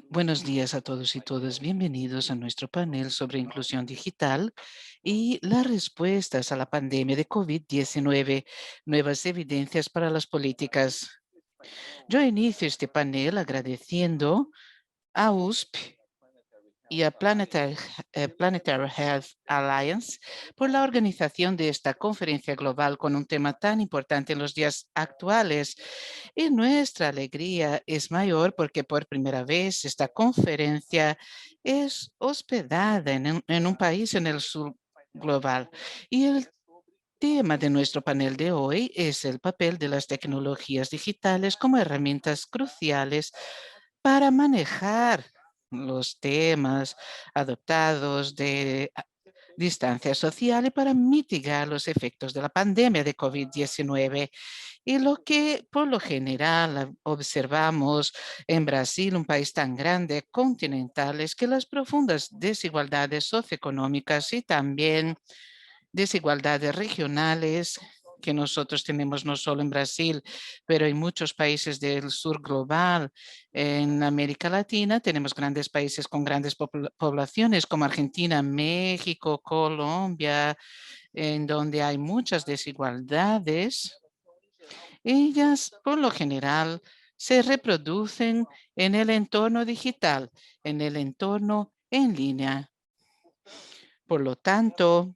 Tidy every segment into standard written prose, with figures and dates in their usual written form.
Buenos días a todos y todas. Bienvenidos a nuestro panel sobre inclusión digital y las respuestas a la pandemia de COVID-19, nuevas evidencias para las políticas. Yo inicio este panel agradeciendo a USP y a Planetary Health Alliance por la organización de esta conferencia global con un tema tan importante en los días actuales. Y nuestra alegría es mayor porque por primera vez esta conferencia es hospedada en un país en el sur global. Y el tema de nuestro panel de hoy es el papel de las tecnologías digitales como herramientas cruciales para manejar los temas adoptados de distancia social y para mitigar los efectos de la pandemia de COVID-19. Y lo que por lo general observamos en Brasil, un país tan grande, continental, es que las profundas desigualdades socioeconómicas y también desigualdades regionales que nosotros tenemos no solo en Brasil, pero en muchos países del sur global. En América Latina tenemos grandes países con grandes poblaciones como Argentina, México, Colombia, en donde hay muchas desigualdades. Ellas, por lo general, se reproducen en el entorno digital, en el entorno en línea. Por lo tanto,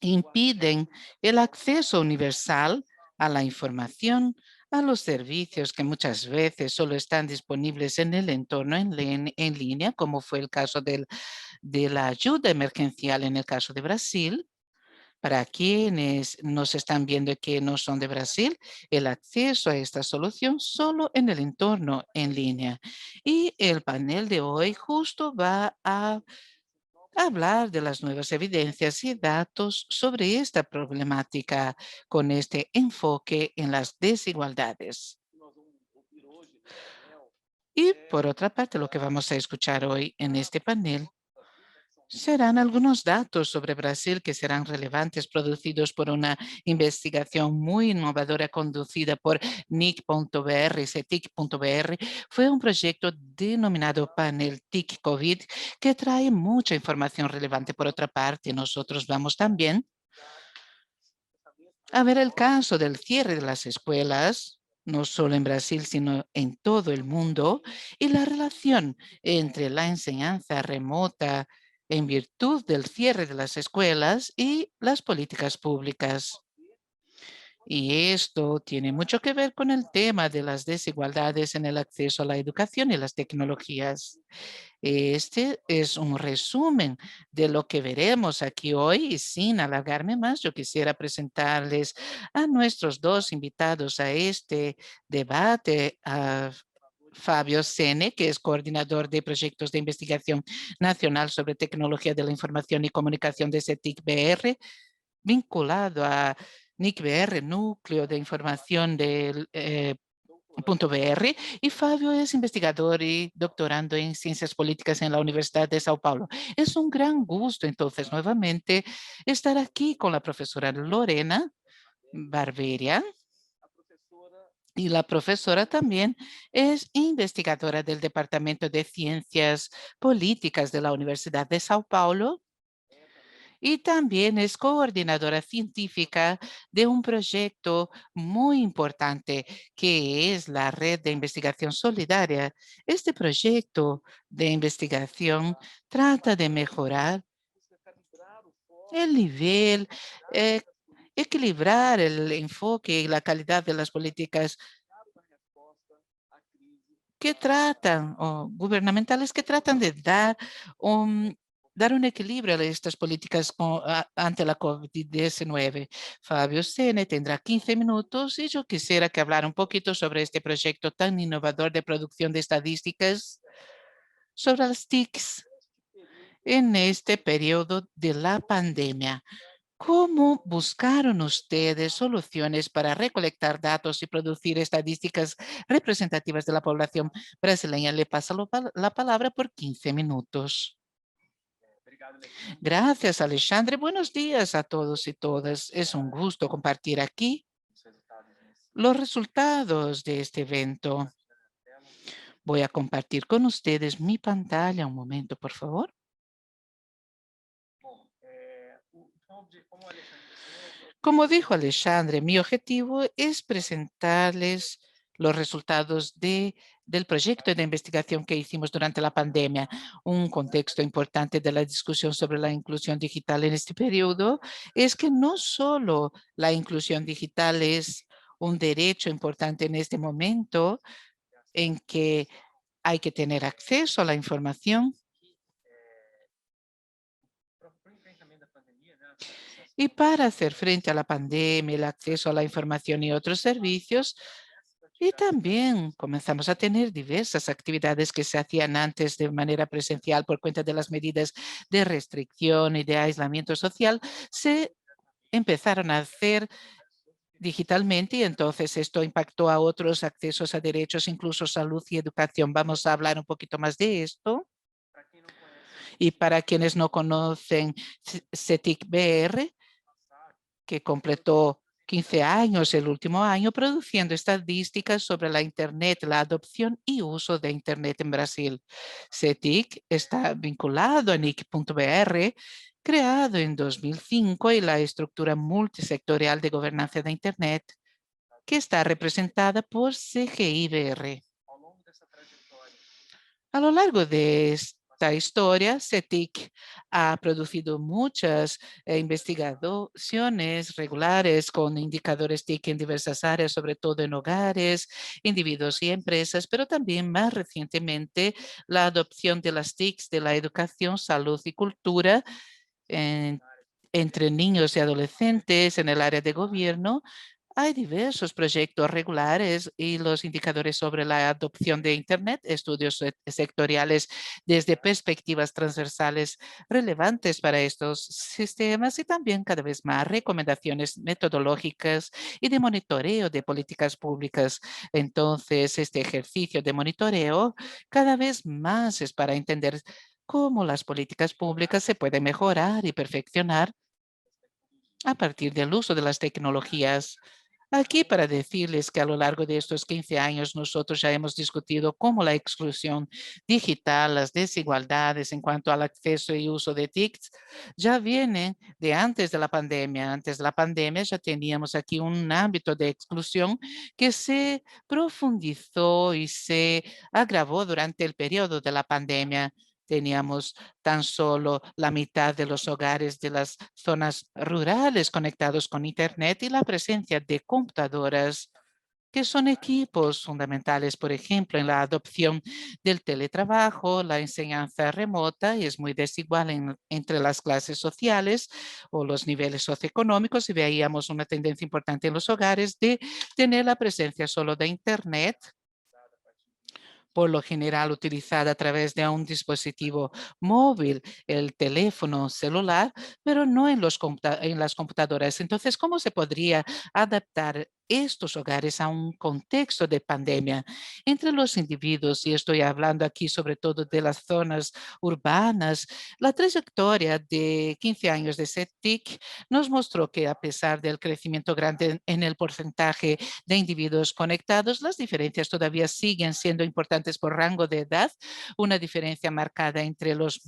impiden el acceso universal a la información, a los servicios que muchas veces solo están disponibles en el entorno en línea, como fue el caso de la ayuda emergencial en el caso de Brasil. Para quienes nos están viendo que no son de Brasil, el acceso a esta solución solo en el entorno en línea. Y el panel de hoy justo va a hablar de las nuevas evidencias y datos sobre esta problemática con este enfoque en las desigualdades. Y por otra parte, lo que vamos a escuchar hoy en este panel serán algunos datos sobre Brasil que serán relevantes, producidos por una investigación muy innovadora conducida por NIC.br, CETIC.br. Fue un proyecto denominado Panel TIC COVID que trae mucha información relevante. Por otra parte, nosotros vamos también a ver el caso del cierre de las escuelas, no solo en Brasil, sino en todo el mundo, y la relación entre la enseñanza remota en virtud del cierre de las escuelas y las políticas públicas. Y esto tiene mucho que ver con el tema de las desigualdades en el acceso a la educación y las tecnologías. Este es un resumen de lo que veremos aquí hoy y sin alargarme más, yo quisiera presentarles a nuestros dos invitados a este debate, a Fabio Sene, que es coordinador de proyectos de investigación nacional sobre tecnología de la información y comunicación de CETIC-BR, vinculado a NIC-BR, Núcleo de Información del .br, y Fabio es investigador y doctorando en Ciencias Políticas en la Universidad de Sao Paulo. Es un gran gusto, entonces, nuevamente estar aquí con la profesora Lorena Barberia. Y la profesora también es investigadora del Departamento de Ciencias Políticas de la Universidad de Sao Paulo y también es coordinadora científica de un proyecto muy importante que es la Red de Investigación Solidaria. Este proyecto de investigación trata de mejorar el nivel, eh, equilibrar el enfoque y la calidad de las políticas que tratan, o gubernamentales que tratan de dar un equilibrio a estas políticas ante la COVID-19. Fabio Sene tendrá 15 minutos y yo quisiera que hablara un poquito sobre este proyecto tan innovador de producción de estadísticas sobre las TICs en este periodo de la pandemia. ¿Cómo buscaron ustedes soluciones para recolectar datos y producir estadísticas representativas de la población brasileña? Le paso la palabra por 15 minutos. Gracias, Alexandre. Buenos días a todos y todas. Es un gusto compartir aquí los resultados de este evento. Voy a compartir con ustedes mi pantalla. Un momento, por favor. Como dijo Alexandre, mi objetivo es presentarles los resultados del proyecto de investigación que hicimos durante la pandemia. Un contexto importante de la discusión sobre la inclusión digital en este periodo es que no solo la inclusión digital es un derecho importante en este momento en que hay que tener acceso a la información. Y para hacer frente a la pandemia, el acceso a la información y otros servicios, y también comenzamos a tener diversas actividades que se hacían antes de manera presencial por cuenta de las medidas de restricción y de aislamiento social, se empezaron a hacer digitalmente y entonces esto impactó a otros accesos a derechos, incluso salud y educación. Vamos a hablar un poquito más de esto. Y para quienes no conocen CETIC-BR, que completó 15 años el último año produciendo estadísticas sobre la Internet, la adopción y uso de Internet en Brasil. CETIC está vinculado a NIC.br, creado en 2005 y la estructura multisectorial de gobernanza de Internet que está representada por CGIBR. A lo largo de esta historia, CETIC ha producido muchas investigaciones regulares con indicadores TIC en diversas áreas, sobre todo en hogares, individuos y empresas, pero también más recientemente la adopción de las TICs de la educación, salud y cultura entre niños y adolescentes en el área de gobierno. Hay diversos proyectos regulares y los indicadores sobre la adopción de Internet, estudios sectoriales desde perspectivas transversales relevantes para estos sistemas y también cada vez más recomendaciones metodológicas y de monitoreo de políticas públicas. Entonces, este ejercicio de monitoreo cada vez más es para entender cómo las políticas públicas se pueden mejorar y perfeccionar a partir del uso de las tecnologías. Aquí para decirles que a lo largo de estos 15 años nosotros ya hemos discutido cómo la exclusión digital, las desigualdades en cuanto al acceso y uso de TICs ya vienen de antes de la pandemia. Antes de la pandemia ya teníamos aquí un ámbito de exclusión que se profundizó y se agravó durante el periodo de la pandemia. Teníamos tan solo la mitad de los hogares de las zonas rurales conectados con Internet y la presencia de computadoras que son equipos fundamentales, por ejemplo, en la adopción del teletrabajo, la enseñanza remota, y es muy desigual entre las clases sociales o los niveles socioeconómicos, y veíamos una tendencia importante en los hogares de tener la presencia solo de Internet por lo general utilizada a través de un dispositivo móvil, el teléfono celular, pero no en las computadoras. Entonces, ¿cómo se podría adaptar estos hogares a un contexto de pandemia entre los individuos? Y estoy hablando aquí sobre todo de las zonas urbanas. La trayectoria de 15 años de CETIC nos mostró que a pesar del crecimiento grande en el porcentaje de individuos conectados, las diferencias todavía siguen siendo importantes por rango de edad, una diferencia marcada entre los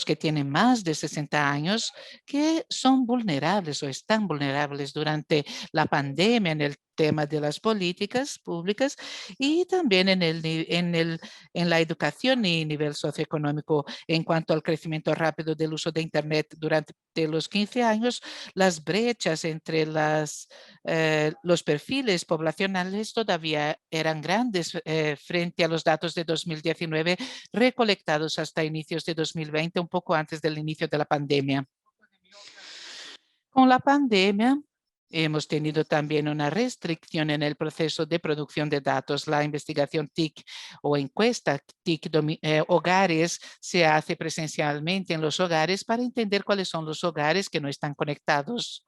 que tienen más de 60 años, que son vulnerables o están vulnerables durante la pandemia en el tema de las políticas públicas y también en la educación y nivel socioeconómico. En cuanto al crecimiento rápido del uso de Internet durante los 15 años, las brechas entre los perfiles poblacionales todavía eran grandes frente a los datos de 2019 recolectados hasta inicios de 2020, un poco antes del inicio de la pandemia. Con la pandemia, hemos tenido también una restricción en el proceso de producción de datos. La investigación TIC o encuesta TIC hogares se hace presencialmente en los hogares para entender cuáles son los hogares que no están conectados.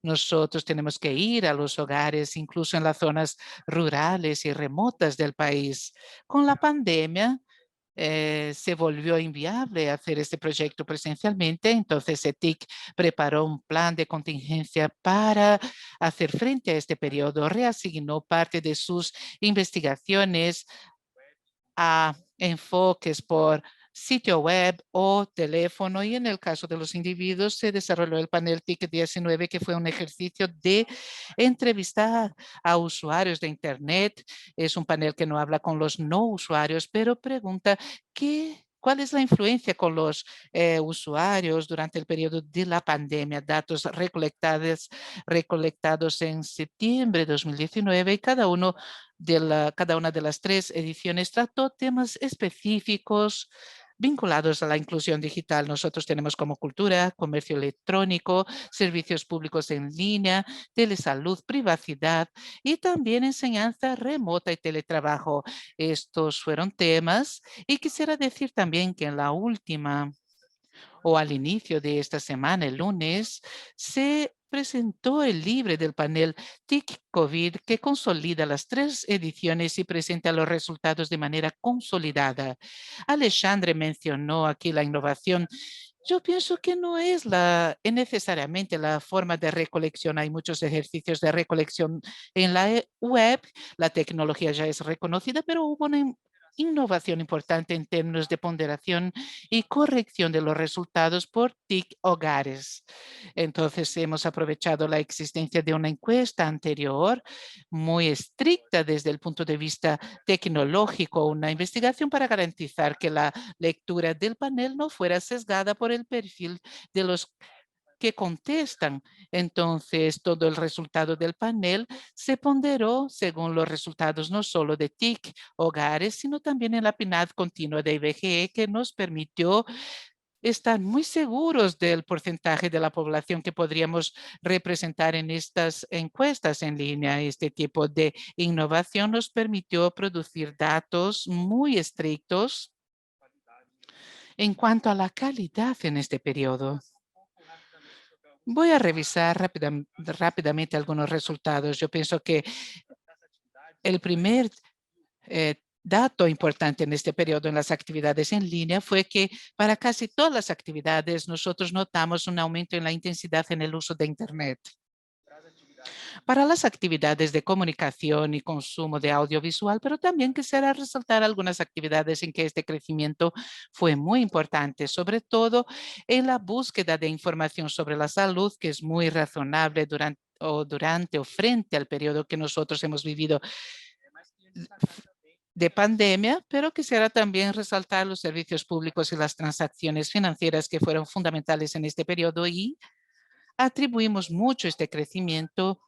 Nosotros tenemos que ir a los hogares, incluso en las zonas rurales y remotas del país. Con la pandemia, se volvió inviable hacer este proyecto presencialmente, entonces ETIC preparó un plan de contingencia para hacer frente a este periodo, reasignó parte de sus investigaciones a enfoques por sitio web o teléfono, y en el caso de los individuos se desarrolló el panel TIC-19, que fue un ejercicio de entrevistar a usuarios de Internet. Es un panel que no habla con los no usuarios, pero pregunta ¿cuál es la influencia con los usuarios durante el periodo de la pandemia? Datos recolectados en septiembre de 2019, y cada una de las 3 ediciones trató temas específicos vinculados a la inclusión digital. Nosotros tenemos como cultura, comercio electrónico, servicios públicos en línea, telesalud, privacidad y también enseñanza remota y teletrabajo. Estos fueron temas, y quisiera decir también que en la última o al inicio de esta semana, el lunes, se presentó el libro del panel TIC COVID, que consolida las 3 ediciones y presenta los resultados de manera consolidada. Alexandre mencionó aquí la innovación. Yo pienso que no es necesariamente la forma de recolección. Hay muchos ejercicios de recolección en la web. La tecnología ya es reconocida, pero hubo una innovación importante en términos de ponderación y corrección de los resultados por TIC hogares. Entonces, hemos aprovechado la existencia de una encuesta anterior muy estricta desde el punto de vista tecnológico, una investigación para garantizar que la lectura del panel no fuera sesgada por el perfil de los que contestan. Entonces, todo el resultado del panel se ponderó según los resultados no solo de TIC hogares, sino también en la PNAD continua de IBGE, que nos permitió estar muy seguros del porcentaje de la población que podríamos representar en estas encuestas en línea. Este tipo de innovación nos permitió producir datos muy estrictos en cuanto a la calidad en este periodo. Voy a revisar rápidamente algunos resultados. Yo pienso que el primer dato importante en este periodo en las actividades en línea fue que para casi todas las actividades nosotros notamos un aumento en la intensidad en el uso de Internet. Para las actividades de comunicación y consumo de audiovisual, pero también quisiera resaltar algunas actividades en que este crecimiento fue muy importante, sobre todo en la búsqueda de información sobre la salud, que es muy razonable durante o frente al periodo que nosotros hemos vivido de pandemia, pero quisiera también resaltar los servicios públicos y las transacciones financieras que fueron fundamentales en este periodo, y atribuimos mucho este crecimiento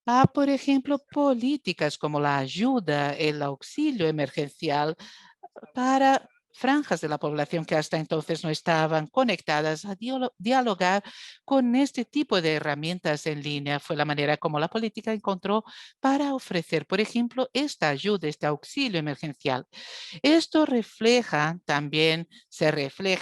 a, por ejemplo, políticas como la ayuda, el auxilio emergencial para franjas de la población que hasta entonces no estaban conectadas a dialogar con este tipo de herramientas en línea. Fue la manera como la política encontró para ofrecer, por ejemplo, esta ayuda, este auxilio emergencial. Esto se refleja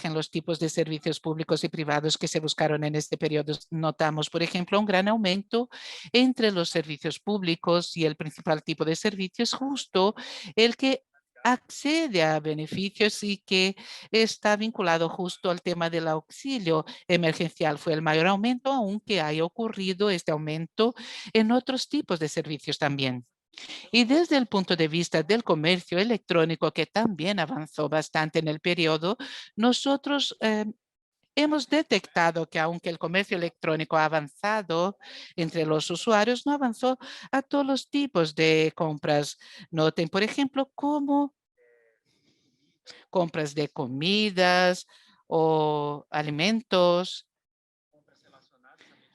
en los tipos de servicios públicos y privados que se buscaron en este periodo. Notamos, por ejemplo, un gran aumento entre los servicios públicos, y el principal tipo de servicio es justo el que accede a beneficios y que está vinculado justo al tema del auxilio emergencial. Fue el mayor aumento, aunque haya ocurrido este aumento en otros tipos de servicios también. Y desde el punto de vista del comercio electrónico, que también avanzó bastante en el periodo, nosotros hemos detectado que aunque el comercio electrónico ha avanzado entre los usuarios, no avanzó a todos los tipos de compras. Noten, por ejemplo, cómo compras de comidas o alimentos,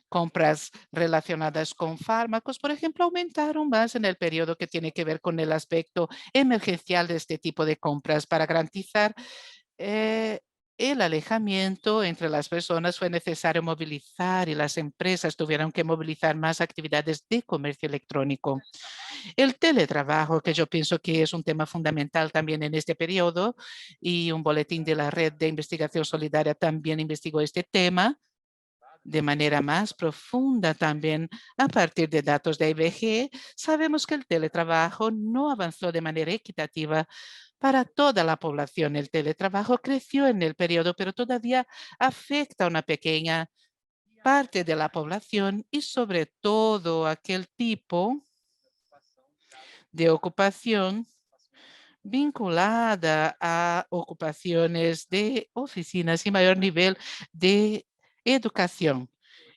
compras relacionadas con fármacos, por ejemplo, aumentaron más en el periodo que tiene que ver con el aspecto emergencial de este tipo de compras. Para garantizar eh, el alejamiento entre las personas, fue necesario movilizar, y las empresas tuvieron que movilizar más actividades de comercio electrónico. El teletrabajo, que yo pienso que es un tema fundamental también en este periodo, y un boletín de la Red de Investigación Solidaria también investigó este tema De manera más profunda también, a partir de datos de IBGE, sabemos que el teletrabajo no avanzó de manera equitativa para toda la población. El teletrabajo creció en el periodo, pero todavía afecta a una pequeña parte de la población y sobre todo aquel tipo de ocupación vinculada a ocupaciones de oficinas y mayor nivel de educación.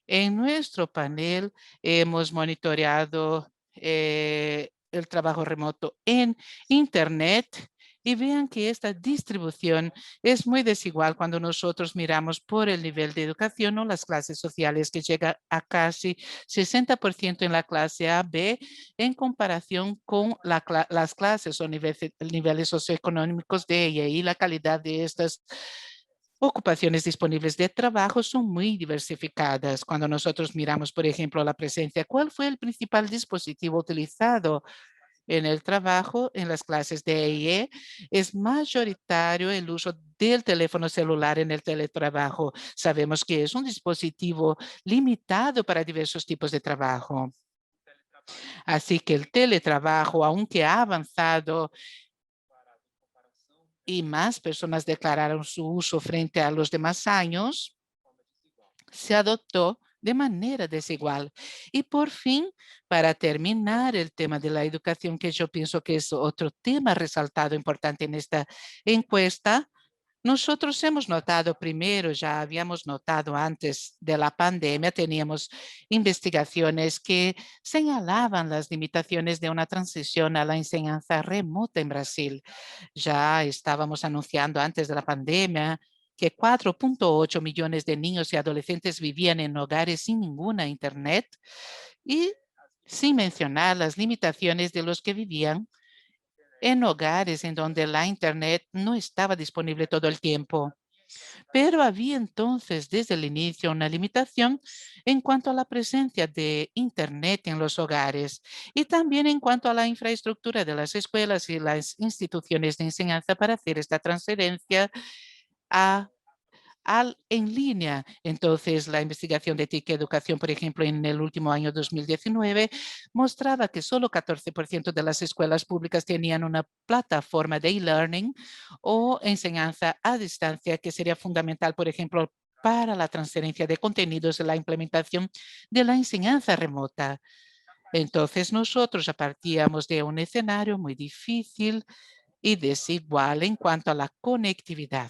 En nuestro panel hemos monitoreado el trabajo remoto en Internet y vean que esta distribución es muy desigual cuando nosotros miramos por el nivel de educación o las clases sociales, que llega a casi 60% en la clase A, B, en comparación con las clases o niveles socioeconómicos de ella, y la calidad de estas ocupaciones disponibles de trabajo son muy diversificadas. Cuando nosotros miramos, por ejemplo, la presencia, ¿cuál fue el principal dispositivo utilizado en el trabajo en las clases de EIE? Es mayoritario el uso del teléfono celular en el teletrabajo. Sabemos que es un dispositivo limitado para diversos tipos de trabajo. Así que el teletrabajo, aunque ha avanzado y más personas declararon su uso frente a los demás años, se adoptó de manera desigual. Y por fin, para terminar el tema de la educación, que yo pienso que es otro tema resaltado importante en esta encuesta, nosotros hemos notado primero, ya habíamos notado antes de la pandemia, teníamos investigaciones que señalaban las limitaciones de una transición a la enseñanza remota en Brasil. Ya estábamos anunciando antes de la pandemia que 4,8 millones de niños y adolescentes vivían en hogares sin ninguna internet, y sin mencionar las limitaciones de los que vivían en hogares en donde la internet no estaba disponible todo el tiempo. Pero había entonces desde el inicio una limitación en cuanto a la presencia de internet en los hogares, y también en cuanto a la infraestructura de las escuelas y las instituciones de enseñanza para hacer esta transferencia a en línea. Entonces, la investigación de TIC Educación, por ejemplo, en el último año 2019, mostraba que solo 14% de las escuelas públicas tenían una plataforma de e-learning o enseñanza a distancia, que sería fundamental, por ejemplo, para la transferencia de contenidos y la implementación de la enseñanza remota. Entonces, nosotros ya partíamos de un escenario muy difícil y desigual en cuanto a la conectividad.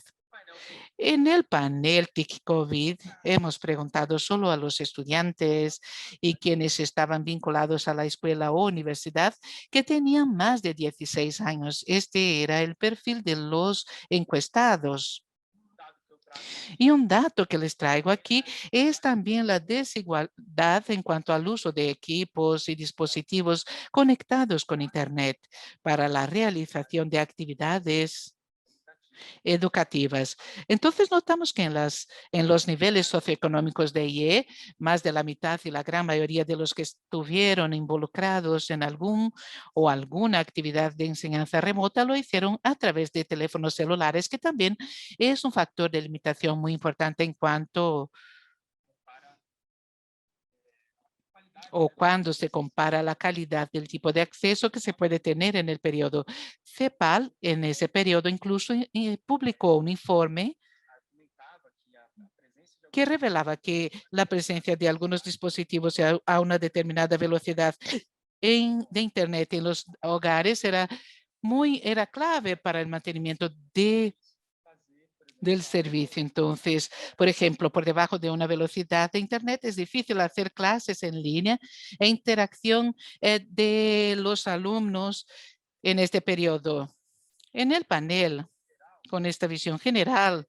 En el panel TIC COVID hemos preguntado solo a los estudiantes y quienes estaban vinculados a la escuela o universidad que tenían más de 16 años. Este era el perfil de los encuestados. Y un dato que les traigo aquí es también la desigualdad en cuanto al uso de equipos y dispositivos conectados con Internet para la realización de actividades educativas. Entonces notamos que en los niveles socioeconómicos de IE, más de la mitad y la gran mayoría de los que estuvieron involucrados en algún o alguna actividad de enseñanza remota lo hicieron a través de teléfonos celulares, que también es un factor de limitación muy importante en cuanto o cuando se compara la calidad del tipo de acceso que se puede tener en el periodo. CEPAL en ese periodo incluso publicó un informe que revelaba que la presencia de algunos dispositivos a una determinada velocidad de Internet en los hogares era clave para el mantenimiento del servicio. Entonces, por ejemplo, por debajo de una velocidad de Internet es difícil hacer clases en línea e interacción de los alumnos en este periodo. En el panel, con esta visión general,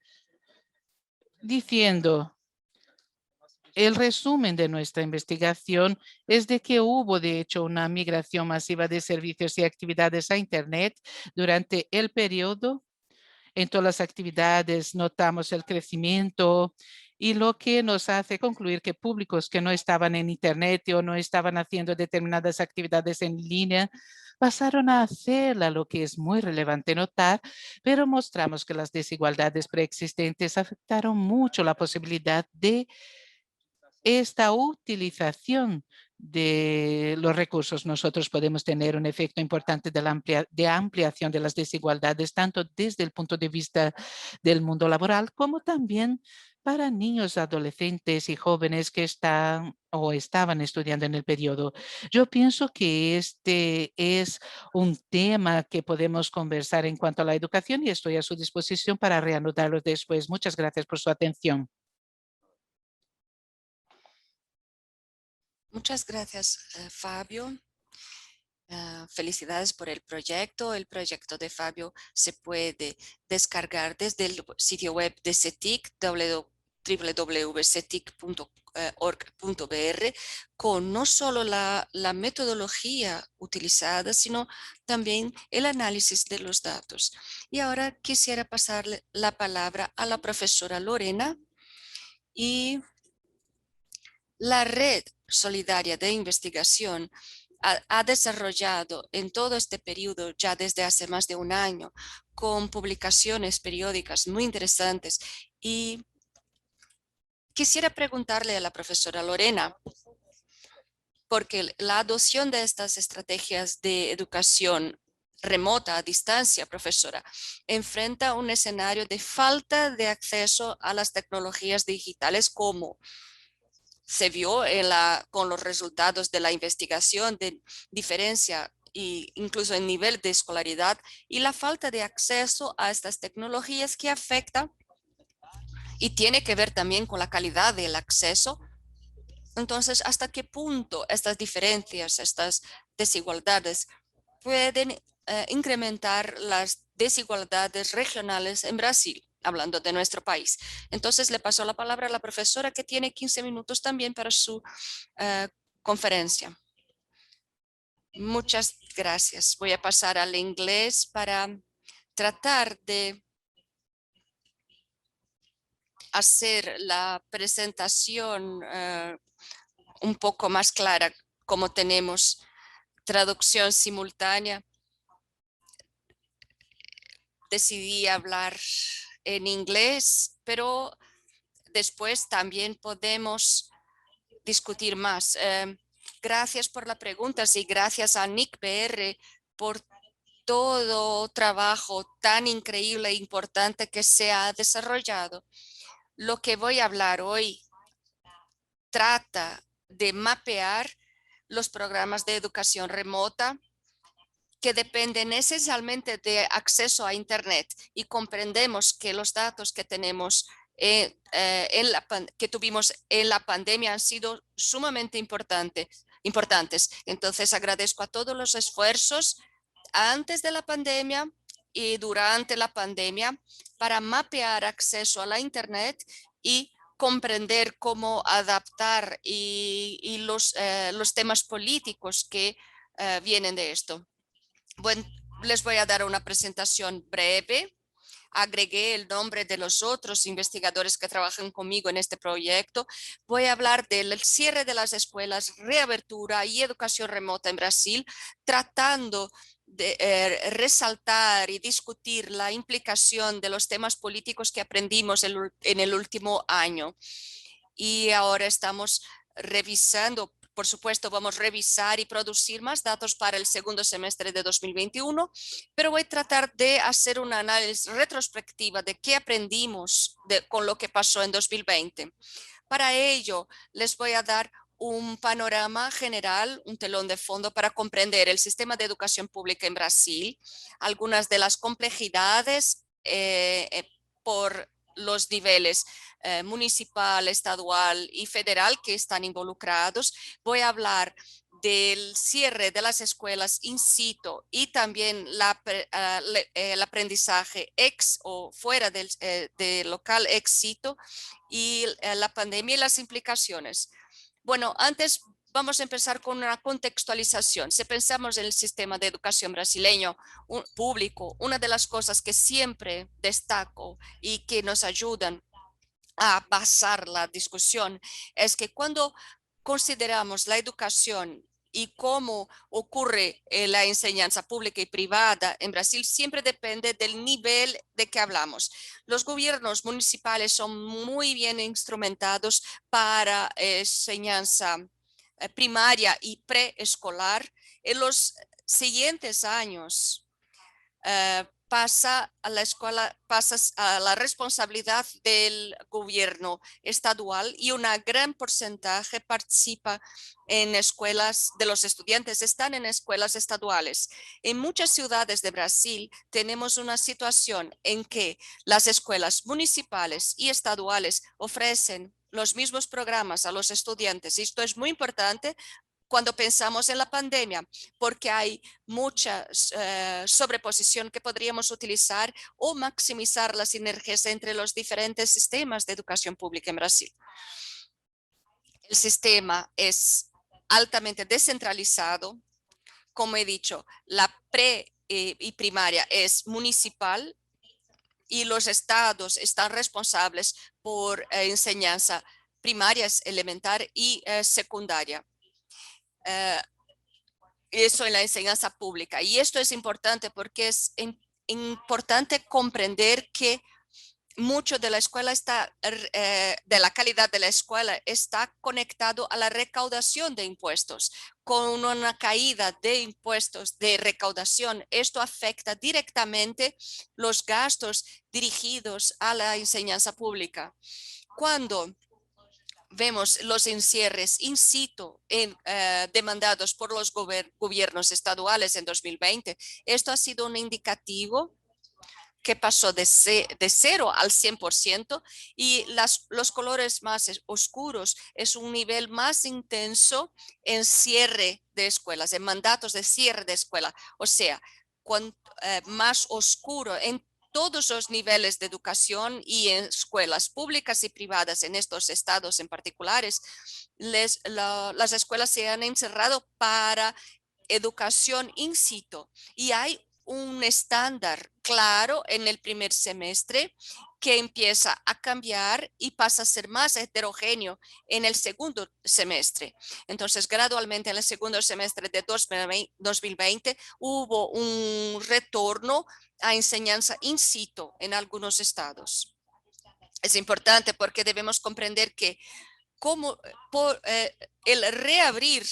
diciendo el resumen de nuestra investigación es de que hubo, de hecho, una migración masiva de servicios y actividades a Internet durante el periodo. En todas las actividades notamos el crecimiento, y lo que nos hace concluir que públicos que no estaban en Internet o no estaban haciendo determinadas actividades en línea pasaron a hacerla, lo que es muy relevante notar, pero mostramos que las desigualdades preexistentes afectaron mucho la posibilidad de esta utilización de los recursos, nosotros podemos tener un efecto importante de ampliación de las desigualdades, tanto desde el punto de vista del mundo laboral como también para niños, adolescentes y jóvenes que están o estaban estudiando en el periodo. Yo pienso que este es un tema que podemos conversar en cuanto a la educación y estoy a su disposición para reanudarlo después. Muchas gracias por su atención. Muchas gracias, Fabio. Felicidades por el proyecto. El proyecto de Fabio se puede descargar desde el sitio web de CETIC, www.cetic.org.br, con no solo la metodología utilizada, sino también el análisis de los datos. Y ahora quisiera pasarle la palabra a la profesora Lorena y la red solidaria de investigación ha desarrollado en todo este periodo, ya desde hace más de un año, con publicaciones periódicas muy interesantes. Y quisiera preguntarle a la profesora Lorena, porque la adopción de estas estrategias de educación remota, a distancia, profesora, enfrenta un escenario de falta de acceso a las tecnologías digitales como se vio con los resultados de la investigación de diferencia e incluso en nivel de escolaridad y la falta de acceso a estas tecnologías que afecta y tiene que ver también con la calidad del acceso. Entonces, ¿hasta qué punto estas diferencias, estas desigualdades pueden incrementar las desigualdades regionales en Brasil, hablando de nuestro país? Entonces, le paso la palabra a la profesora que tiene 15 minutos también para su conferencia. Muchas gracias. Voy a pasar al inglés para tratar de hacer la presentación un poco más clara, como tenemos traducción simultánea. Decidí hablar en inglés, pero después también podemos discutir más. Gracias por la pregunta y gracias a Nick BR por todo trabajo tan increíble e importante que se ha desarrollado. Lo que voy a hablar hoy trata de mapear los programas de educación remota que dependen esencialmente de acceso a Internet y comprendemos que los datos que tenemos que tuvimos en la pandemia han sido sumamente importantes. Entonces agradezco a todos los esfuerzos antes de la pandemia y durante la pandemia para mapear acceso a la Internet y comprender cómo adaptar y los temas políticos que vienen de esto. Bueno, les voy a dar una presentación breve. Agregué el nombre de los otros investigadores que trabajan conmigo en este proyecto. Voy a hablar del cierre de las escuelas, reabertura y educación remota en Brasil, tratando de resaltar y discutir la implicación de los temas políticos que aprendimos en el último año. Y ahora estamos revisando. Por supuesto, vamos a revisar y producir más datos para el segundo semestre de 2021, pero voy a tratar de hacer un análisis retrospectiva de qué aprendimos con lo que pasó en 2020. Para ello, les voy a dar un panorama general, un telón de fondo para comprender el sistema de educación pública en Brasil, algunas de las complejidades por los niveles municipal, estadual y federal que están involucrados. Voy a hablar del cierre de las escuelas in situ y también el aprendizaje ex o fuera del local ex situ y la pandemia y las implicaciones. Bueno, antes vamos a empezar con una contextualización. Si pensamos en el sistema de educación brasileño público, una de las cosas que siempre destaco y que nos ayudan a basar la discusión es que cuando consideramos la educación y cómo ocurre la enseñanza pública y privada en Brasil siempre depende del nivel de que hablamos. Los gobiernos municipales son muy bien instrumentados para enseñanza primaria y preescolar. En los siguientes años, pasa a la escuela, pasa a la responsabilidad del gobierno estadual y una gran porcentaje participa en escuelas de los estudiantes, están en escuelas estaduales. En muchas ciudades de Brasil tenemos una situación en que las escuelas municipales y estaduales ofrecen los mismos programas a los estudiantes. Esto es muy importante cuando pensamos en la pandemia, porque hay mucha sobreposición que podríamos utilizar o maximizar las sinergias entre los diferentes sistemas de educación pública en Brasil. El sistema es altamente descentralizado. Como he dicho, la pre y primaria es municipal y los estados están responsables por enseñanza primaria, elemental y secundaria. Eso en la enseñanza pública. Y esto es importante porque es importante comprender que mucho de la escuela está, de la calidad de la escuela está conectado a la recaudación de impuestos. Con una caída de impuestos de recaudación, esto afecta directamente los gastos dirigidos a la enseñanza pública. Cuando vemos los encierres in situ demandados por los gobiernos estaduales en 2020. Esto ha sido un indicativo que pasó de 0 al 100% y los colores más oscuros es un nivel más intenso en cierre de escuelas, en mandatos de cierre de escuela. O sea, más oscuro en todos los niveles de educación y en escuelas públicas y privadas en estos estados en particulares, las escuelas se han encerrado para educación in situ y hay un estándar claro en el primer semestre que empieza a cambiar y pasa a ser más heterogéneo en el segundo semestre. Entonces, gradualmente en el segundo semestre de 2020 hubo un retorno a enseñanza in situ en algunos estados. Es importante porque debemos comprender que el reabrir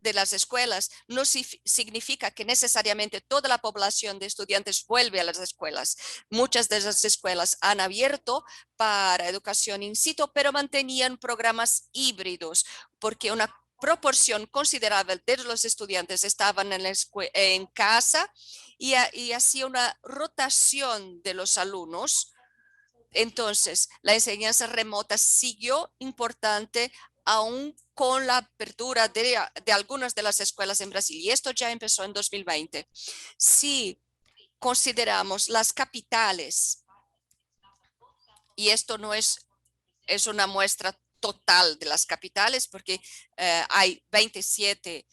de las escuelas no significa que necesariamente toda la población de estudiantes vuelve a las escuelas. Muchas de las escuelas han abierto para educación in situ, pero mantenían programas híbridos porque una proporción considerable de los estudiantes estaban en casa y hacía una rotación de los alumnos. Entonces, la enseñanza remota siguió importante aún con la apertura de algunas de las escuelas en Brasil. Y esto ya empezó en 2020. Si consideramos las capitales, y esto no es una muestra total de las capitales, porque hay 27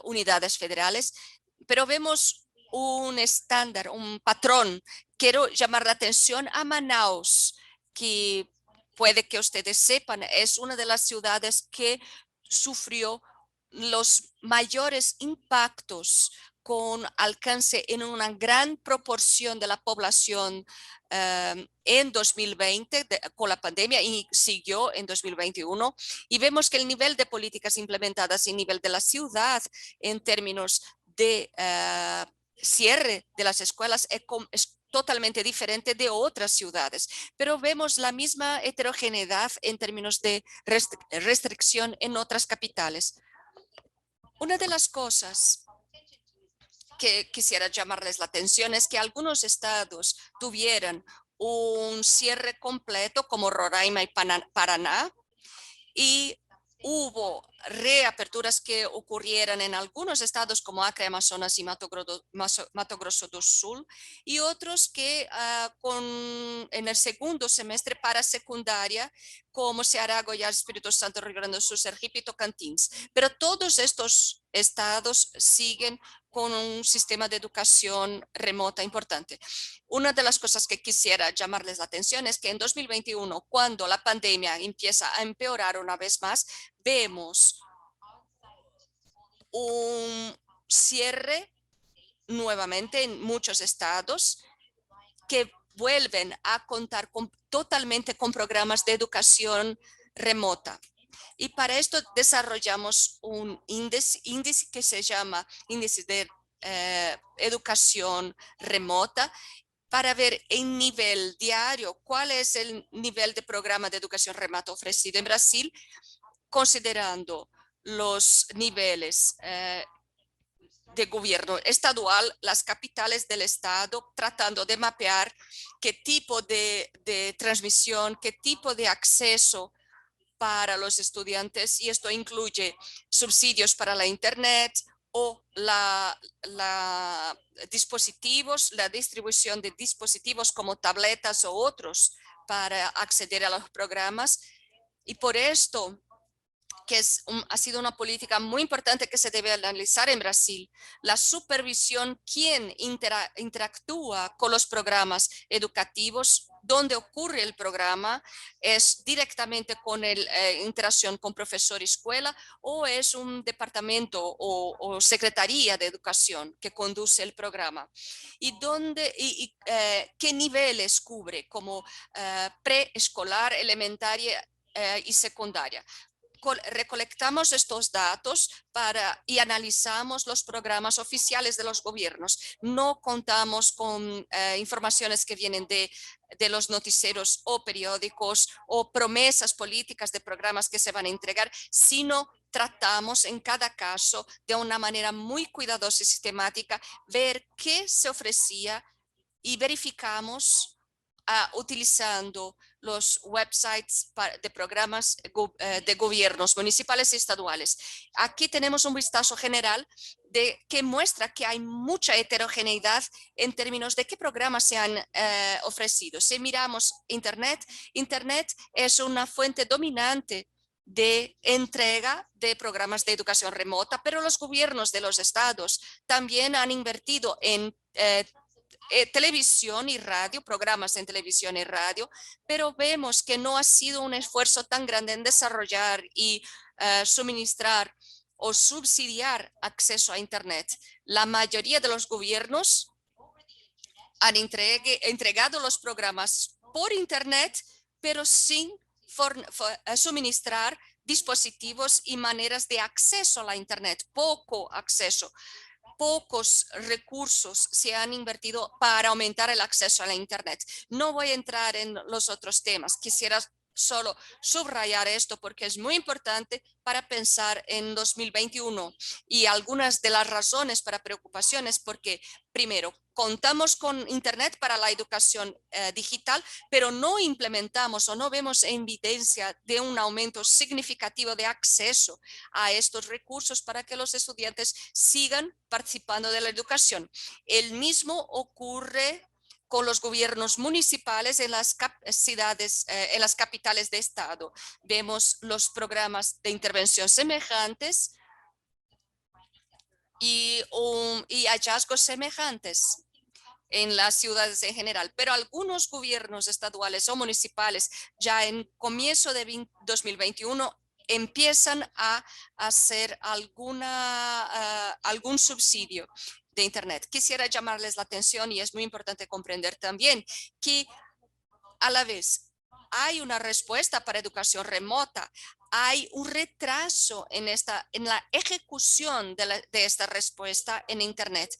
unidades federales, pero vemos un estándar, un patrón. Quiero llamar la atención a Manaus, que puede que ustedes sepan, es una de las ciudades que sufrió los mayores impactos con alcance en una gran proporción de la población en 2020 con la pandemia y siguió en 2021. Y vemos que el nivel de políticas implementadas y nivel de la ciudad en términos de cierre de las escuelas es totalmente diferente de otras ciudades, pero vemos la misma heterogeneidad en términos de restricción en otras capitales. Una de las cosas que quisiera llamarles la atención es que algunos estados tuvieran un cierre completo como Roraima y Paraná y hubo reaperturas que ocurrieron en algunos estados como Acre, Amazonas y Mato Grosso do Sul y otros que en el segundo semestre para secundaria como Ceará, Goiás, Espíritu Santo, Rio Grande do Sul, Sergipe y Tocantins. Pero todos estos estados siguen con un sistema de educación remota importante. Una de las cosas que quisiera llamarles la atención es que en 2021, cuando la pandemia empieza a empeorar una vez más, vemos un cierre nuevamente en muchos estados que vuelven a contar totalmente con programas de educación remota. Y para esto desarrollamos un índice que se llama índice de educación remota, para ver en nivel diario cuál es el nivel de programa de educación remota ofrecido en Brasil, considerando los niveles de gobierno estadual, las capitales del estado, tratando de mapear qué tipo de transmisión, qué tipo de acceso para los estudiantes, y esto incluye subsidios para la internet o dispositivos, la distribución de dispositivos como tabletas o otros para acceder a los programas. Y por esto, que ha sido una política muy importante que se debe analizar en Brasil, la supervisión, quién interactúa con los programas educativos, dónde ocurre el programa, es directamente con interacción con profesor y escuela, o es un departamento o secretaría de educación que conduce el programa, y qué niveles cubre, como preescolar, elementaria y secundaria. Recolectamos estos datos y analizamos los programas oficiales de los gobiernos. No contamos con informaciones que vienen de los noticieros o periódicos o promesas políticas de programas que se van a entregar, sino tratamos en cada caso de una manera muy cuidadosa y sistemática ver qué se ofrecía, y verificamos utilizando los websites de programas de gobiernos municipales y estaduales. Aquí tenemos un vistazo general que muestra que hay mucha heterogeneidad en términos de qué programas se han ofrecido. Si miramos Internet, Internet es una fuente dominante de entrega de programas de educación remota, pero los gobiernos de los estados también han invertido en televisión y radio, programas en televisión y radio, pero vemos que no ha sido un esfuerzo tan grande en desarrollar y suministrar o subsidiar acceso a Internet. La mayoría de los gobiernos han entregado los programas por Internet, pero sin suministrar dispositivos y maneras de acceso a la Internet, poco acceso. Pocos recursos se han invertido para aumentar el acceso a la Internet. No voy a entrar en los otros temas. Quisiera solo subrayar esto porque es muy importante para pensar en 2021, y algunas de las razones para preocupaciones, porque primero, contamos con Internet para la educación digital, pero no implementamos o no vemos evidencia de un aumento significativo de acceso a estos recursos para que los estudiantes sigan participando de la educación. El mismo ocurre con los gobiernos municipales en las ciudades, en las capitales de estado. Vemos los programas de intervención semejantes y hallazgos semejantes en las ciudades en general, pero algunos gobiernos estaduales o municipales ya en comienzo de 2021 empiezan a hacer algún subsidio de Internet. Quisiera llamarles la atención, y es muy importante comprender también que a la vez hay una respuesta para educación remota, hay un retraso en la ejecución de esta respuesta en Internet.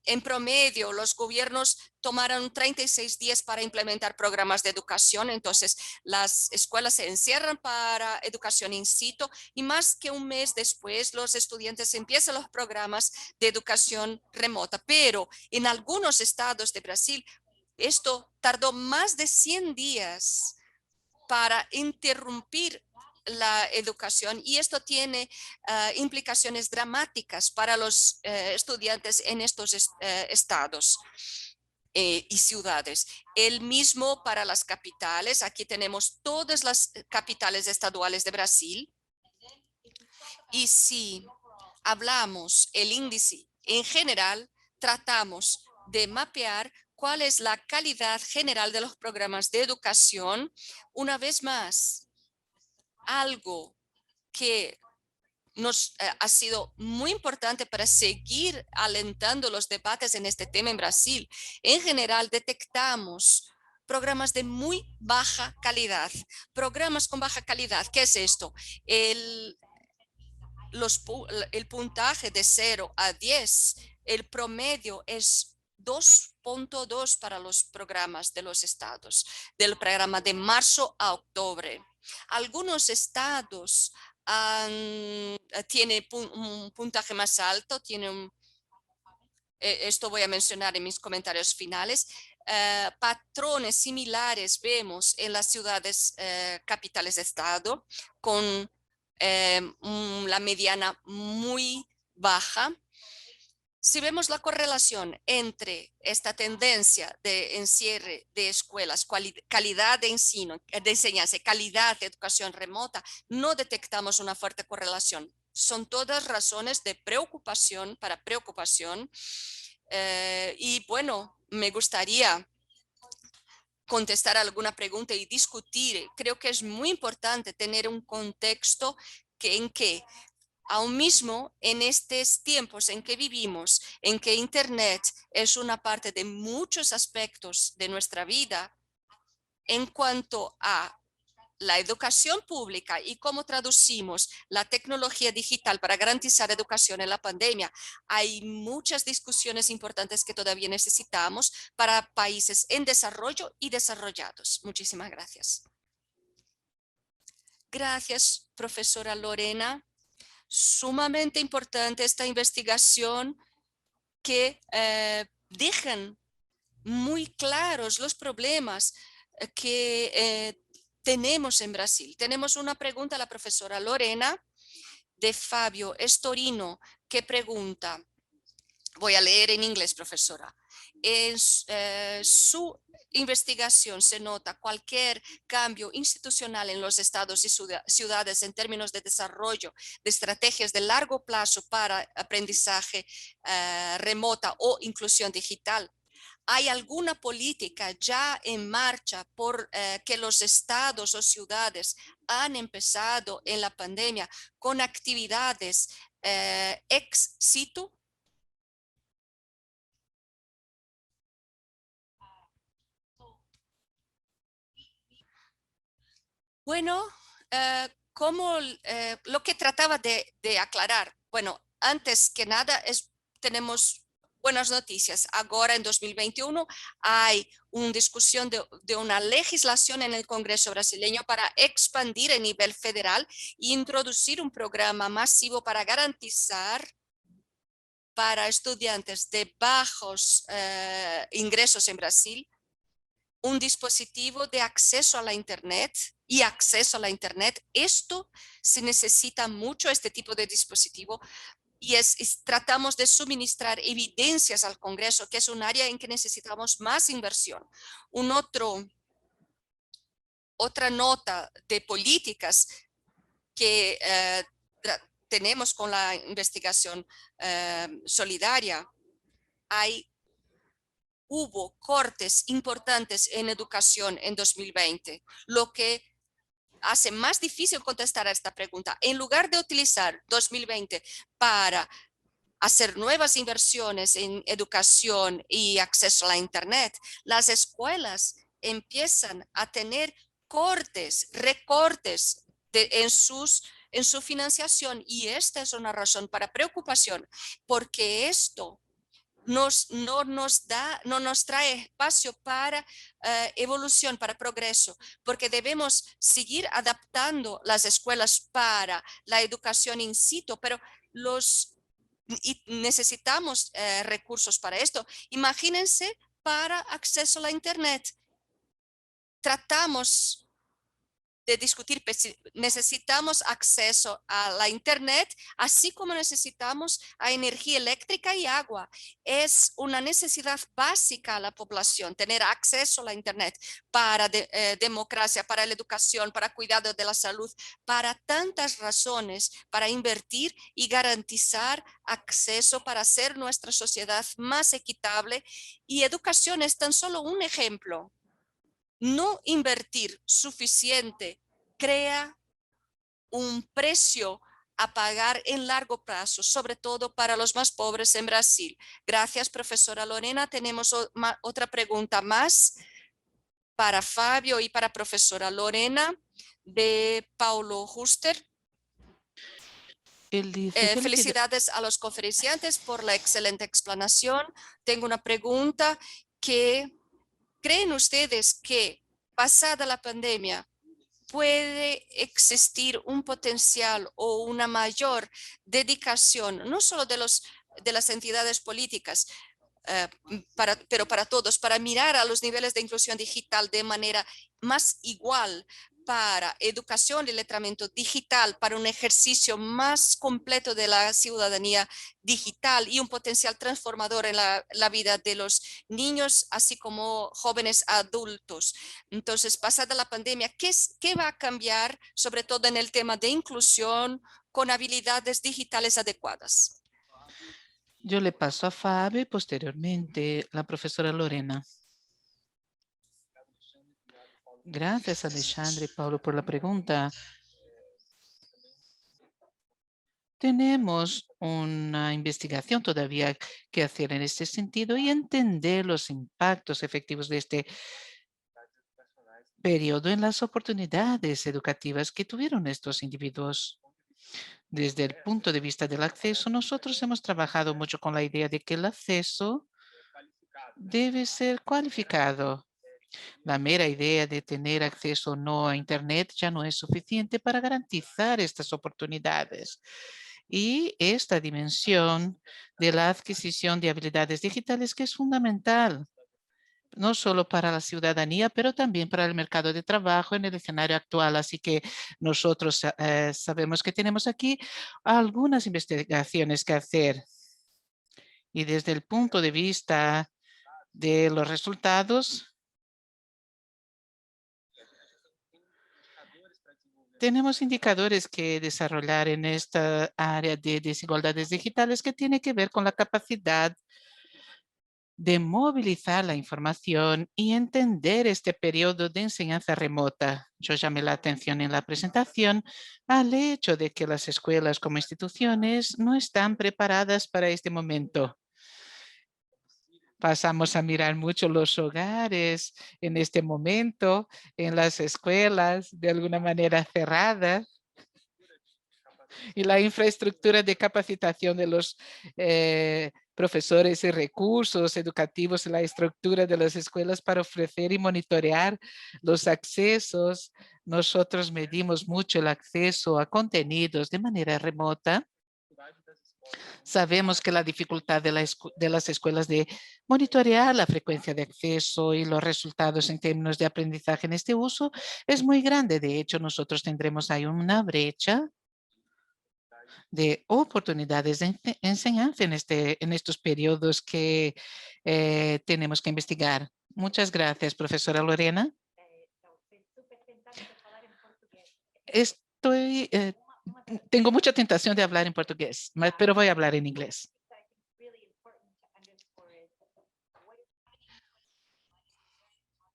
En promedio, los gobiernos tomaron 36 días para implementar programas de educación. Entonces, las escuelas se encierran para educación in situ, y más que un mes después, los estudiantes empiezan los programas de educación remota. Pero en algunos estados de Brasil, esto tardó más de 100 días para interrumpir la educación, y esto tiene implicaciones dramáticas para los estudiantes en estos estados y ciudades. El mismo para las capitales. Aquí tenemos todas las capitales estaduales de Brasil, y si hablamos el índice en general, tratamos de mapear cuál es la calidad general de los programas de educación. Una vez más, algo que ha sido muy importante para seguir alentando los debates en este tema en Brasil. En general, detectamos programas de muy baja calidad. Programas con baja calidad, ¿qué es esto? El, el puntaje de 0 a 10, el promedio es 2.2 para los programas de los estados, del programa de marzo a octubre. Algunos estados tienen un puntaje más alto, esto voy a mencionar en mis comentarios finales. Patrones similares vemos en las ciudades capitales de estado, con la mediana muy baja. Si vemos la correlación entre esta tendencia de encierre de escuelas, calidad de enseñanza, calidad de educación remota, no detectamos una fuerte correlación. Son todas razones de preocupación para preocupación. Y bueno, me gustaría contestar alguna pregunta y discutir. Creo que es muy importante tener un contexto en que aún mismo en estos tiempos en que vivimos, en que Internet es una parte de muchos aspectos de nuestra vida, en cuanto a la educación pública y cómo traducimos la tecnología digital para garantizar educación en la pandemia, hay muchas discusiones importantes que todavía necesitamos para países en desarrollo y desarrollados. Muchísimas gracias. Gracias, profesora Lorena. Sumamente importante esta investigación que dejan muy claros los problemas que tenemos en Brasil. Tenemos una pregunta a la profesora Lorena de Fabio Estorino, que pregunta, voy a leer en inglés, profesora. En su investigación se nota cualquier cambio institucional en los estados y ciudades en términos de desarrollo de estrategias de largo plazo para aprendizaje remota o inclusión digital. ¿Hay alguna política ya en marcha por que los estados o ciudades han empezado en la pandemia con actividades ex situ? Bueno, como lo que trataba de aclarar, bueno, antes que nada tenemos buenas noticias. Ahora en 2021 hay una discusión de una legislación en el Congreso brasileño para expandir a nivel federal e introducir un programa masivo para garantizar para estudiantes de bajos ingresos en Brasil un dispositivo de acceso a la Internet y acceso a la Internet. Esto se necesita mucho, este tipo de dispositivo, y tratamos de suministrar evidencias al Congreso, que es un área en que necesitamos más inversión. Otra nota de políticas que tenemos con la investigación solidaria, hubo cortes importantes en educación en 2020, lo que hace más difícil contestar a esta pregunta. En lugar de utilizar 2020 para hacer nuevas inversiones en educación y acceso a la Internet, las escuelas empiezan a tener recortes en su financiación, y esta es una razón para preocupación, porque esto no nos trae espacio para evolución, para progreso, porque debemos seguir adaptando las escuelas para la educación in situ, pero y necesitamos recursos para esto. Imagínense para acceso a la Internet. Tratamos de discutir, necesitamos acceso a la Internet, así como necesitamos a energía eléctrica y agua. Es una necesidad básica a la población, tener acceso a la Internet para democracia, para la educación, para cuidado de la salud, para tantas razones, para invertir y garantizar acceso para hacer nuestra sociedad más equitable. Y educación es tan solo un ejemplo. No invertir suficiente crea un precio a pagar en largo plazo, sobre todo para los más pobres en Brasil. Gracias, profesora Lorena. Tenemos otra pregunta más para Fabio y para profesora Lorena de Paulo Huster. Él dice, Felicidades a los conferenciantes por la excelente explanación. Tengo una pregunta ¿creen ustedes que pasada la pandemia puede existir un potencial o una mayor dedicación, no solo de las entidades políticas, pero para todos, para mirar a los niveles de inclusión digital de manera más igual, para educación y letramiento digital, para un ejercicio más completo de la ciudadanía digital y un potencial transformador en la vida de los niños, así como jóvenes adultos? Entonces, pasada la pandemia, ¿qué va a cambiar, sobre todo en el tema de inclusión con habilidades digitales adecuadas? yo le paso a Fabio y posteriormente la profesora Lorena. Gracias, Alexandre y Paulo, por la pregunta. Tenemos una investigación todavía que hacer en este sentido y entender los impactos efectivos de este periodo en las oportunidades educativas que tuvieron estos individuos. Desde el punto de vista del acceso, nosotros hemos trabajado mucho con la idea de que el acceso debe ser cualificado. La mera idea de tener acceso o no a Internet ya no es suficiente para garantizar estas oportunidades. Y esta dimensión de la adquisición de habilidades digitales que es fundamental, no solo para la ciudadanía, pero también para el mercado de trabajo en el escenario actual. Así que nosotros sabemos que tenemos aquí algunas investigaciones que hacer. Y desde el punto de vista de los resultados, tenemos indicadores que desarrollar en esta área de desigualdades digitales que tiene que ver con la capacidad de movilizar la información y entender este periodo de enseñanza remota. Yo llamé la atención en la presentación al hecho de que las escuelas como instituciones no están preparadas para este momento. Pasamos a mirar mucho los hogares en este momento, en las escuelas de alguna manera cerradas, y la infraestructura de capacitación de los profesores y recursos educativos, la estructura de las escuelas para ofrecer y monitorear los accesos. Nosotros medimos mucho el acceso a contenidos de manera remota. Sabemos que la dificultad de las escuelas de monitorear la frecuencia de acceso y los resultados en términos de aprendizaje en este uso es muy grande. De hecho, nosotros tendremos ahí una brecha de oportunidades de enseñanza en estos periodos que tenemos que investigar. Muchas gracias, profesora Lorena. Tengo mucha tentación de hablar en portugués, pero voy a hablar en inglés.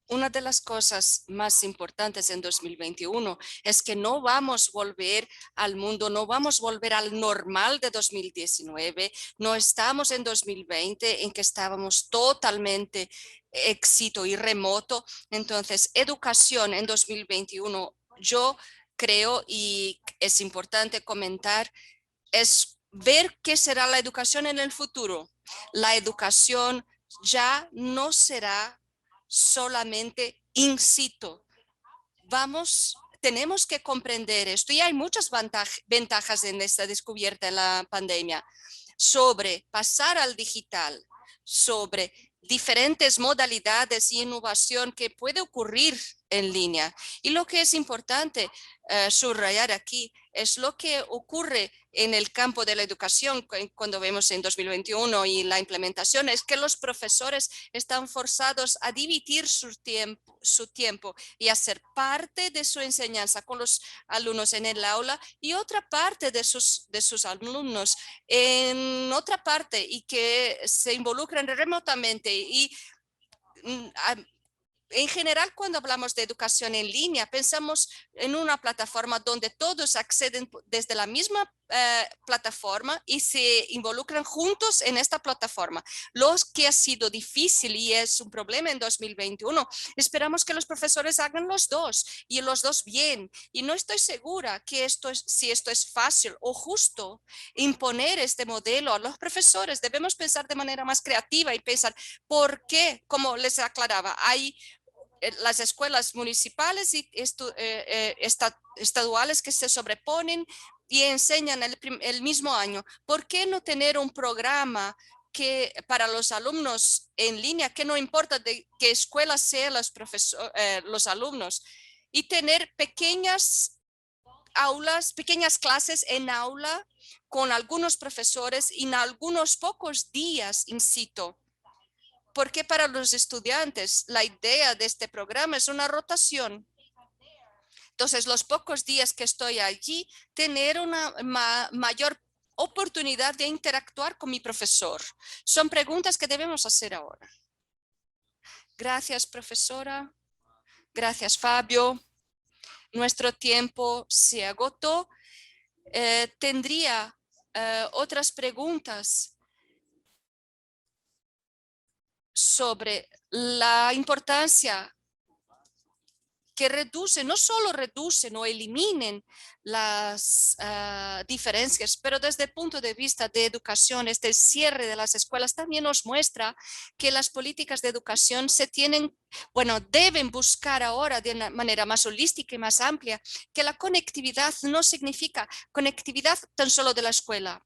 Una de las cosas más importantes en 2021 es que no vamos a volver al mundo, no vamos a volver al normal de 2019. No estamos en 2020 en que estábamos totalmente éxito y remoto. Entonces, educación en 2021, yo creo, y es importante comentar, es ver qué será la educación en el futuro. La educación ya no será solamente in situ. Tenemos que comprender esto y hay muchas ventajas en esta descubierta en la pandemia sobre pasar al digital, sobre diferentes modalidades y innovación que puede ocurrir en línea. Y lo que es importante subrayar aquí es lo que ocurre en el campo de la educación cuando vemos en 2021 y la implementación, es que los profesores están forzados a dividir su tiempo y hacer parte de su enseñanza con los alumnos en el aula y otra parte de sus alumnos en otra parte y que se involucran remotamente y en general, cuando hablamos de educación en línea, pensamos en una plataforma donde todos acceden desde la misma plataforma y se involucran juntos en esta plataforma. Lo que ha sido difícil y es un problema en 2021, esperamos que los profesores hagan los dos y los dos bien. Y no estoy segura que si esto es fácil o justo imponer este modelo a los profesores. Debemos pensar de manera más creativa y pensar por qué, como les aclaraba, hay las escuelas municipales y estaduales que se sobreponen y enseñan el mismo año. ¿Por qué no tener un programa que para los alumnos en línea, que no importa de qué escuela sean los alumnos, y tener pequeñas aulas, pequeñas clases en aula con algunos profesores y en algunos pocos días in situ? Porque para los estudiantes la idea de este programa es una rotación. Entonces, los pocos días que estoy allí, tener una mayor oportunidad de interactuar con mi profesor. Son preguntas que debemos hacer ahora. Gracias, profesora. Gracias, Fabio. Nuestro tiempo se agotó. Tendría otras preguntas sobre la importancia que reducen, no solo reducen o eliminen las diferencias, pero desde el punto de vista de educación, este cierre de las escuelas también nos muestra que las políticas de educación deben buscar ahora de una manera más holística y más amplia, que la conectividad no significa conectividad tan solo de la escuela.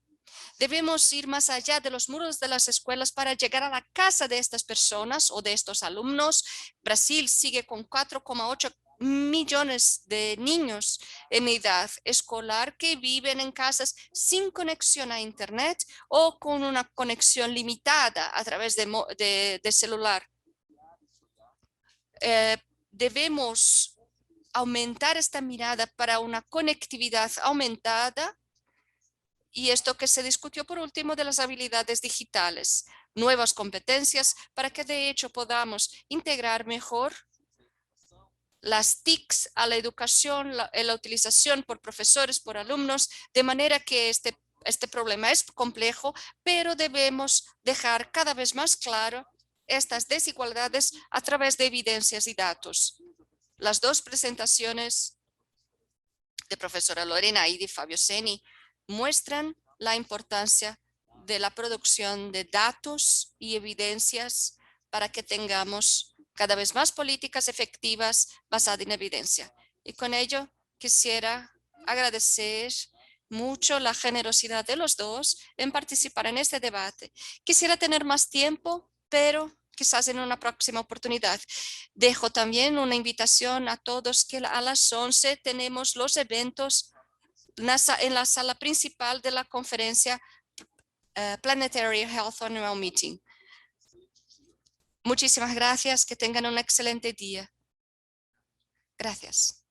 Debemos ir más allá de los muros de las escuelas para llegar a la casa de estas personas o de estos alumnos. Brasil sigue con 4,8 millones de niños en edad escolar que viven en casas sin conexión a Internet o con una conexión limitada a través de celular. Debemos aumentar esta mirada para una conectividad aumentada. Y esto que se discutió por último de las habilidades digitales, nuevas competencias para que de hecho podamos integrar mejor las TICs a la educación, la utilización por profesores, por alumnos, de manera que este problema es complejo, pero debemos dejar cada vez más claro estas desigualdades a través de evidencias y datos. Las dos presentaciones de profesora Lorena y de Fabio Seni muestran la importancia de la producción de datos y evidencias para que tengamos cada vez más políticas efectivas basadas en evidencia. Y con ello quisiera agradecer mucho la generosidad de los dos en participar en este debate. Quisiera tener más tiempo, pero quizás en una próxima oportunidad. Dejo también una invitación a todos que a las 11 tenemos los eventos en la sala principal de la conferencia Planetary Health Annual Meeting. Muchísimas gracias. Que tengan un excelente día. Gracias.